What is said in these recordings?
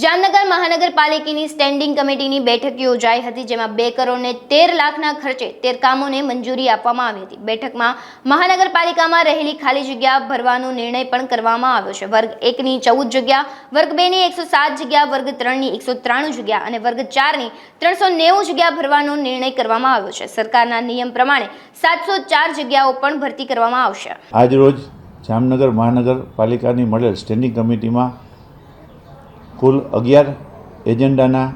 જામનગર મહાનગરપાલિકાની સ્ટેન્ડિંગ કમિટીની બેઠક યોજાઈ હતી, જેમાં 2 કરોડ ને 13 લાખના ખર્ચે 13 કામોને મંજૂરી આપવામાં આવી હતી। બેઠકમાં મહાનગરપાલિકામાં રહેલી ખાલી જગ્યા ભરવાનો નિર્ણય પણ કરવામાં આવ્યો છે। વર્ગ 1 ની 14 જગ્યા, વર્ગ 2 ની 107 જગ્યા, વર્ગ 3 ની 193 જગ્યા અને વર્ગ 4 ની 390 જગ્યા ભરવાનો નિર્ણય કરવામાં આવ્યો છે। સરકારના નિયમ પ્રમાણે 704 જગ્યાઓ પણ ભરતી કરવામાં આવશે। આજ રોજ જામનગર મહાનગરપાલિકાની મળેલ સ્ટેન્ડિંગ કમિટીમાં કુલ 11 એજન્ડાના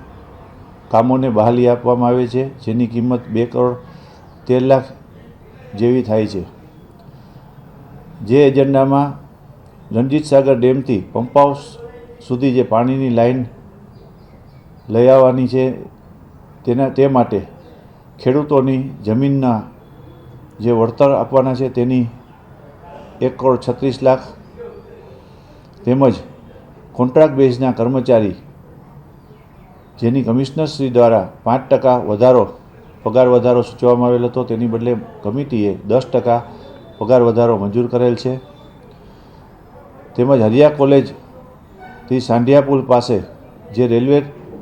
કામોને બહાલી આપવામાં આવે છે, જેની કિંમત 2 કરોડ 13 લાખ જેવી થાય છે। જે એજન્ડામાં રણજીત સાગર ડેમથી પંપ હાઉસ સુધી જે પાણીની લાઈન લઈ આવવાની છે તે માટે ખેડૂતોની જમીનના જે વળતર આપવાના છે તેની 1 કરોડ 36 લાખ તેમજ કોન્ટ્રાક્ટ બેઝના કર્મચારી જેની કમિશનરશ્રી દ્વારા 5% વધારો પગાર વધારો સૂચવવામાં આવેલ હતો, તેની બદલે કમિટીએ 10% પગાર વધારો મંજૂર કરેલ છે। તેમજ હરિયા કોલેજથી સાંઢિયા પુલ પાસે જે રેલવે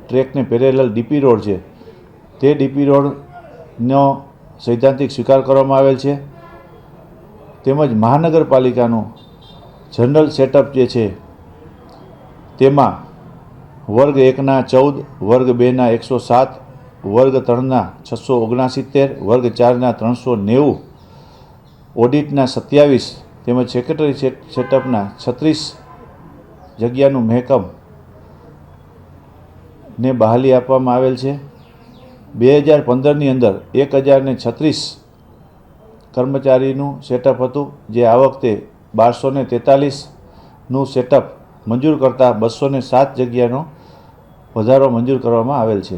ટ્રેકને પેરેલલ ડીપી રોડ છે તે ડીપી રોડનો સૈદ્ધાંતિક સ્વીકાર કરવામાં આવેલ છે। તેમજ મહાનગરપાલિકાનું જનરલ સેટઅપ જે છે તેમાં વર્ગ 1ના 14, વર્ગ 2ના 107, વર્ગ 3ના 669, વર્ગ 4ના 390, ઓડિટના 27 તેમજ સેક્રેટરી સેટઅપના 36 જગ્યાનું મહેકમ ને બહાલી આપવામાં આવેલ છે। 2015ની અંદર 1036 કર્મચારીનું સેટઅપ હતું, જે આ વખતે 1243નું સેટઅપ મંજૂર કરતાં 207 જગ્યાનો વધારો મંજૂર કરવામાં આવેલ છે।